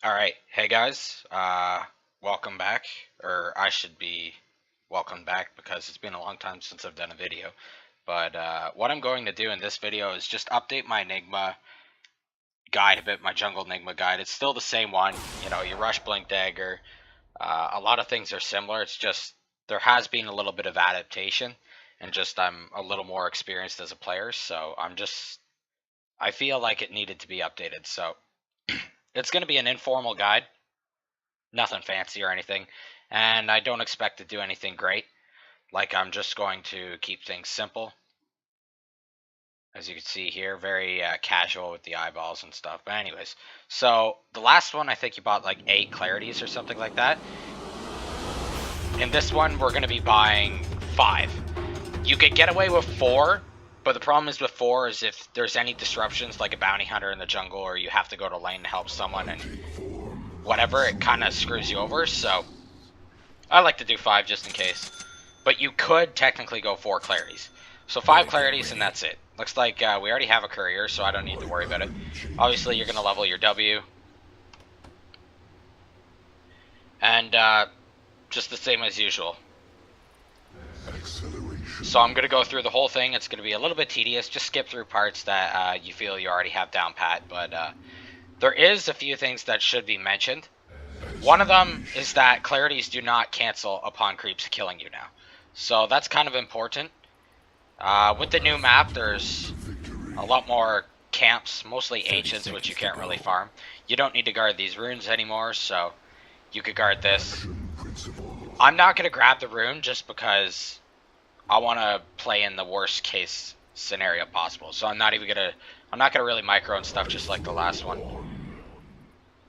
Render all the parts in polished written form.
Alright, hey guys, welcome back, or I should be welcome back because it's been a long time since I've done a video. But what I'm going to do in this video is just update my Enigma guide a bit, my jungle Enigma guide. It's still the same one, you know, your rush blink dagger. A lot of things are similar, it's just there has been a little bit of adaptation, and just I'm a little more experienced as a player, so I feel like it needed to be updated, so it's going to be an informal guide. Nothing fancy or anything, and I don't expect to do anything great. Like, I'm just going to keep things simple. As you can see here, very casual with the eyeballs and stuff. But anyways, so the last one, I think you bought like 8 clarities or something like that. In this one, we're going to be buying 5. You could get away with 4, but the problem is with 4 is if there's any disruptions, like a bounty hunter in the jungle, or you have to go to lane to help someone and whatever, it kind of screws you over. So I like to do 5 just in case. But you could technically go 4 clarities. So 5 clarities and that's it. Looks like we already have a courier, so I don't need to worry about it. Obviously, you're going to level your W. And just the same as usual. So I'm going to go through the whole thing. It's going to be a little bit tedious. Just skip through parts that you feel you already have down pat. But there is a few things that should be mentioned. One of them is that clarities do not cancel upon creeps killing you now. So that's kind of important. With the new map, there's a lot more camps, mostly ancients, which you can't really farm. You don't need to guard these runes anymore, so you could guard this. I'm not going to grab the rune just because I want to play in the worst case scenario possible. So I'm not going to really micro and stuff just like the last one.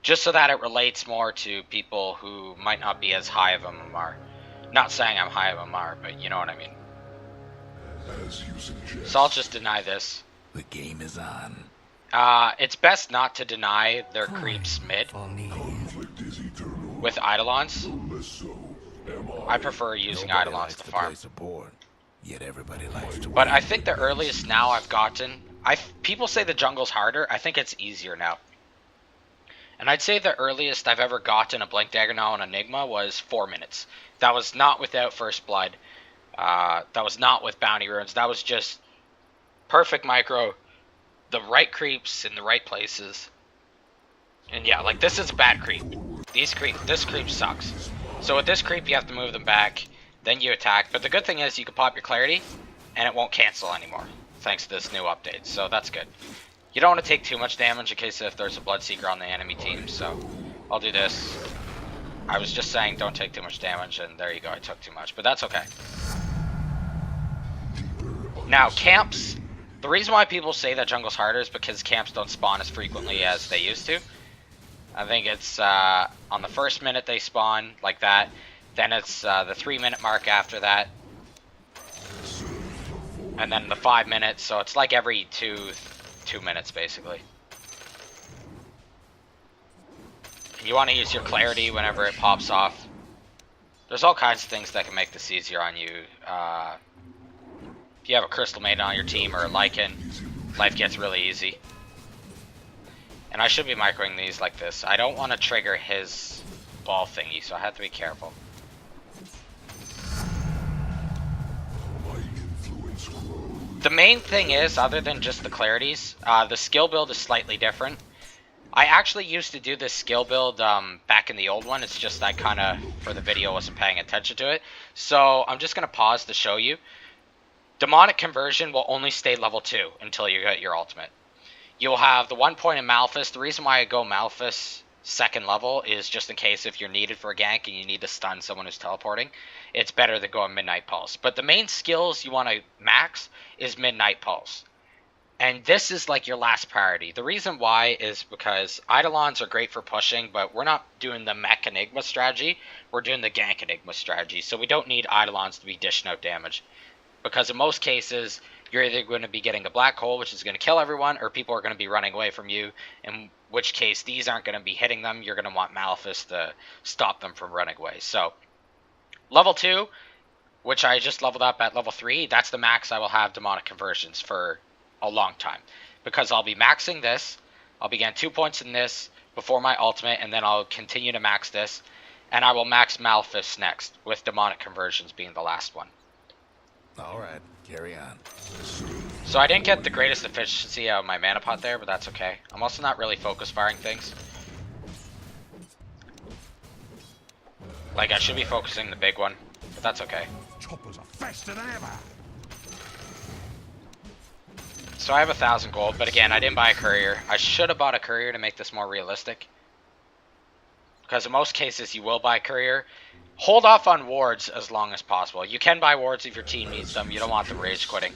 Just so that it relates more to people who might not be as high of a MMR. Not saying I'm high of a MMR, but you know what I mean. So I'll just deny this. The game is on. It's best not to deny their creeps mid with Eidolons. I prefer using Eidolons to farm. Yet everybody likes to but I think the earliest now I've gotten, people say the jungle's harder. I think it's easier now. And I'd say the earliest I've ever gotten a blink dagger now on Enigma was 4 minutes. That was not without first blood. That was not with bounty runes. That was just perfect micro, the right creeps in the right places. And yeah, like this is a bad creep. This creep sucks. So with this creep, you have to move them back, then you attack. But the good thing is you can pop your clarity, and it won't cancel anymore, thanks to this new update. So that's good. You don't want to take too much damage in case if there's a Bloodseeker on the enemy team. So I'll do this. I was just saying don't take too much damage, and there you go, I took too much, but that's okay. Now, camps, the reason why people say that jungle's harder is because camps don't spawn as frequently as they used to. I think it's on the first minute they spawn, like that. Then it's the 3-minute mark after that. And then the 5 minutes, so it's like every two minutes, basically. You want to use your clarity whenever it pops off. There's all kinds of things that can make this easier on you. If you have a Crystal Maiden on your team or a Lycan, life gets really easy. And I should be microing these like this. I don't want to trigger his ball thingy, so I have to be careful. The main thing is, other than just the clarities, the skill build is slightly different. I actually used to do this skill build back in the old one. It's just I kind of, for the video, wasn't paying attention to it. So I'm just going to pause to show you. Demonic Conversion will only stay level 2 until you get your ultimate. You'll have the 1 point in Malefice. The reason why I go Malefice 2nd level is just in case if you're needed for a gank and you need to stun someone who's teleporting, it's better than going Midnight Pulse. But the main skills you want to max is Midnight Pulse. And this is like your last priority. The reason why is because Eidolons are great for pushing, but we're not doing the mech Enigma strategy. We're doing the gank Enigma strategy. So we don't need Eidolons to be dishing out damage. Because in most cases, you're either going to be getting a black hole, which is going to kill everyone, or people are going to be running away from you, in which case these aren't going to be hitting them. You're going to want Malefice to stop them from running away. So, level 2, which I just leveled up at level 3, that's the max I will have Demonic Conversions for a long time. Because I'll be maxing this, I'll be getting 2 points in this, before my ultimate, and then I'll continue to max this, and I will max Malefice next, with demonic conversions being the last one. Alright, carry on. So I didn't get the greatest efficiency out of my mana pot there, but that's okay. I'm also not really focus firing things. Like, I should be focusing the big one, but that's okay. Choppers are faster than ever. So I have 1,000 gold, but again, I didn't buy a courier. I should have bought a courier to make this more realistic. Because in most cases, you will buy a courier. Hold off on wards as long as possible. You can buy wards if your team needs them. You don't want them rage quitting.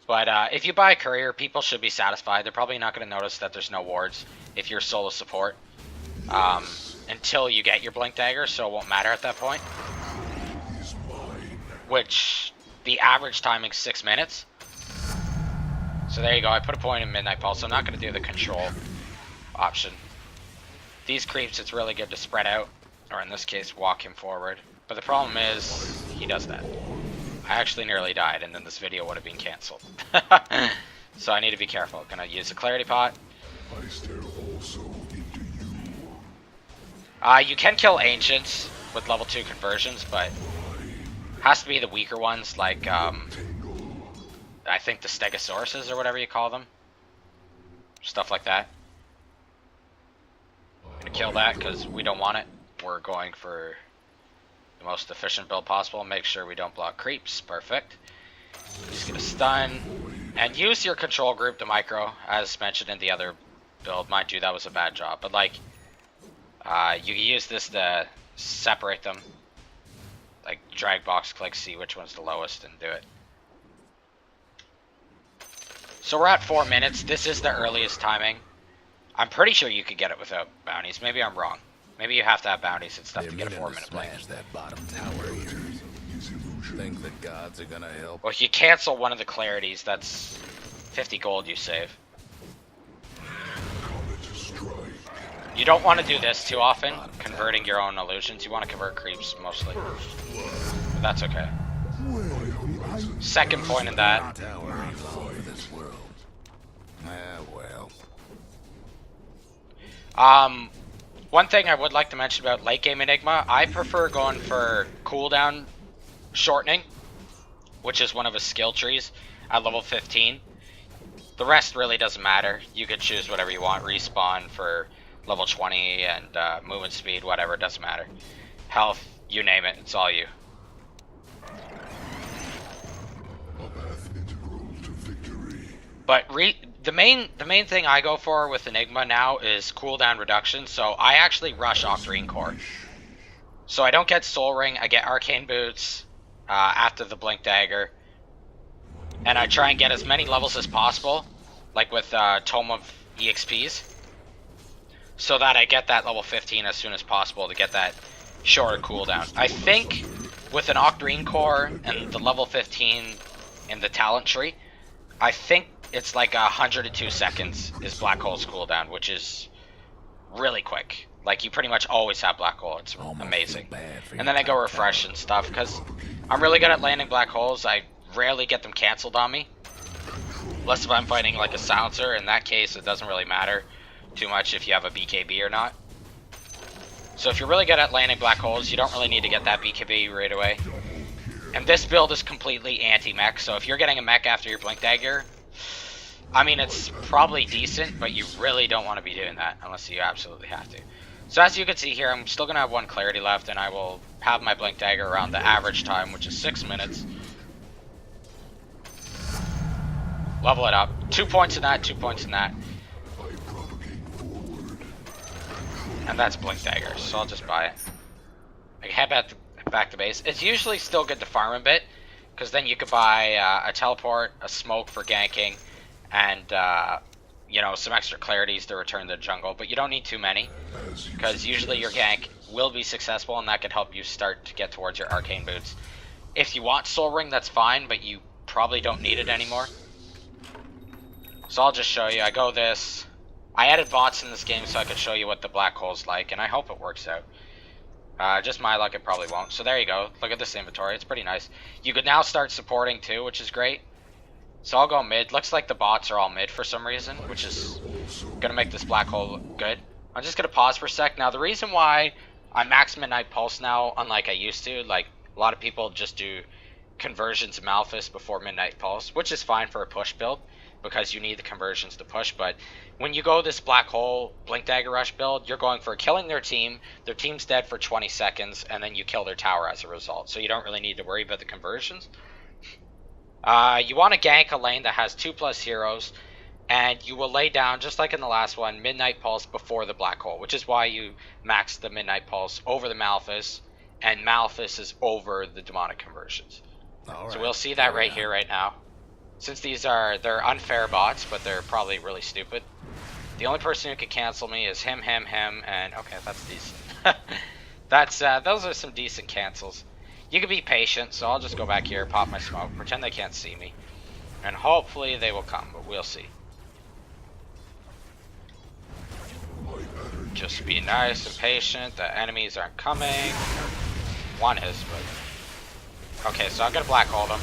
But if you buy a courier, people should be satisfied. They're probably not going to notice that there's no wards if you're solo support. Until you get your blink dagger, so it won't matter at that point. Which, the average timing's 6 minutes. So there you go, I put a point in Midnight Pulse. I'm not going to do the control option. These creeps, it's really good to spread out, or in this case, walk him forward. But the problem is, he does that. I actually nearly died, and then this video would have been cancelled. So I need to be careful. Gonna use a Clarity Pot. You can kill Ancients with level 2 conversions, but has to be the weaker ones, like, I think the Stegosauruses or whatever you call them. Stuff like that. I'm gonna kill that because we don't want it. We're going for the most efficient build possible. Make sure we don't block creeps. Perfect. Just gonna stun. And use your control group to micro, as mentioned in the other build. Mind you, that was a bad job. But like, you can use this to separate them. Like, drag box click, see which one's the lowest, and do it. So we're at 4 minutes. This is the earliest timing. I'm pretty sure you could get it without bounties. Maybe I'm wrong. Maybe you have to have bounties and stuff to get a 4-minute blink. That bottom tower of yours. Think the gods are gonna help? Well, if you cancel one of the clarities, that's 50 gold you save. You don't want to do this too often, converting your own illusions. You want to convert creeps mostly. But that's okay. Second point in that. One thing I would like to mention about late game Enigma, I prefer going for cooldown shortening, which is one of his skill trees at level 15. The rest really doesn't matter. You could choose whatever you want. Respawn for level 20 and movement speed, whatever, it doesn't matter. Health, you name it, it's all you. But the main thing I go for with Enigma now is cooldown reduction, so I actually rush Octarine Core. So I don't get Soul Ring, I get Arcane Boots after the Blink Dagger. And I try and get as many levels as possible, like with Tome of EXPs. So that I get that level 15 as soon as possible to get that shorter cooldown. I think with an Octarine Core and the level 15 in the talent tree, I think it's like 102 seconds is Black Hole's cooldown, which is really quick. Like, you pretty much always have Black Hole. It's amazing. And then I go refresh and stuff, because I'm really good at landing Black Holes. I rarely get them cancelled on me. Unless if I'm fighting like a Silencer. In that case, it doesn't really matter too much if you have a BKB or not. So if you're really good at landing Black Holes, you don't really need to get that BKB right away. And this build is completely anti-mech, so if you're getting a mech after your Blink Dagger, I mean, it's probably decent, but you really don't want to be doing that unless you absolutely have to. So as you can see here, I'm still going to have 1 clarity left, and I will have my Blink Dagger around the average time, which is 6 minutes. Level it up. 2 points in that, 2 points in that. And that's Blink Dagger, so I'll just buy it. I head back to base. It's usually still good to farm a bit, because then you could buy a teleport, a smoke for ganking, and you know, some extra clarities to return to the jungle. But you don't need too many, because usually your gank will be successful, and that could help you start to get towards your Arcane Boots. If you want Soul Ring, that's fine, but you probably don't need it anymore. So I'll just show you. I go this. I added bots in this game so I could show you what the Black Hole's like, and I hope it works out. Just my luck, it probably won't. So there you go. Look at this inventory. It's pretty nice. You could now start supporting too, which is great. So I'll go mid. Looks like the bots are all mid for some reason, which is going to make this Black Hole look good. I'm just going to pause for a sec. Now, the reason why I max Midnight Pulse now, unlike I used to, like, a lot of people just do conversions of Malefice before Midnight Pulse, which is fine for a push build, because you need the conversions to push, but when you go this Black Hole Blink Dagger Rush build, you're going for killing their team's dead for 20 seconds, and then you kill their tower as a result, so you don't really need to worry about the conversions. You want to gank a lane that has 2+ heroes, and you will lay down, just like in the last one, Midnight Pulse before the Black Hole, which is why you max the Midnight Pulse over the Malefice, and Malefice is over the demonic conversions. So we'll see that right here, right now. Since they're unfair bots, but they're probably really stupid. The only person who could cancel me is him, and okay, that's decent. Those are some decent cancels. You can be patient, so I'll just go back here, pop my smoke, pretend they can't see me, and hopefully they will come, but we'll see. Just be nice and patient. The enemies aren't coming. One is, but okay. So I'm gonna black hole them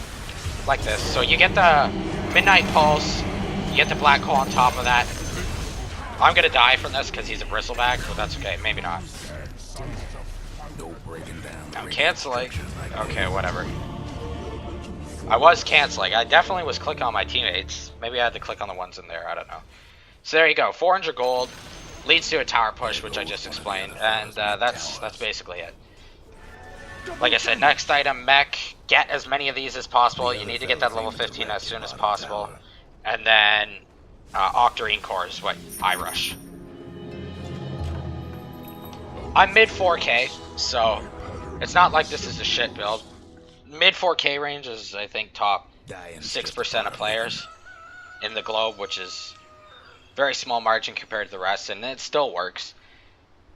like this. So you get the Midnight Pulse, you get the Black Hole on top of that. I'm gonna die from this because he's a bristleback, but that's okay. Maybe not. I'm canceling. Okay, whatever. I was canceling. I definitely was clicking on my teammates. Maybe I had to click on the ones in there. I don't know. So there you go. 400 gold leads to a tower push, which I just explained, and that's basically it. Like I said, next item, mech. Get as many of these as possible. You need to get that level 15 as soon as possible, and then Octarine Core is what I rush. I'm mid 4K, so it's not like this is a shit build. Mid 4K range is, I think, top 6% of players in the globe, which is very small margin compared to the rest, and it still works.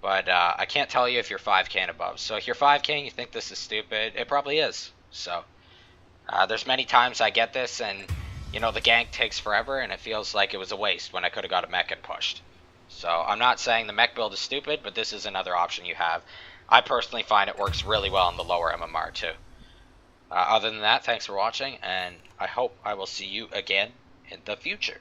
But I can't tell you if you're 5K and above. So if you're 5K and you think this is stupid, it probably is. So there's many times I get this, and you know, the gank takes forever, and it feels like it was a waste when I could have got a mech and pushed. So I'm not saying the mech build is stupid, but this is another option you have. I personally find it works really well in the lower MMR too. Other than that, thanks for watching, and I hope I will see you again in the future.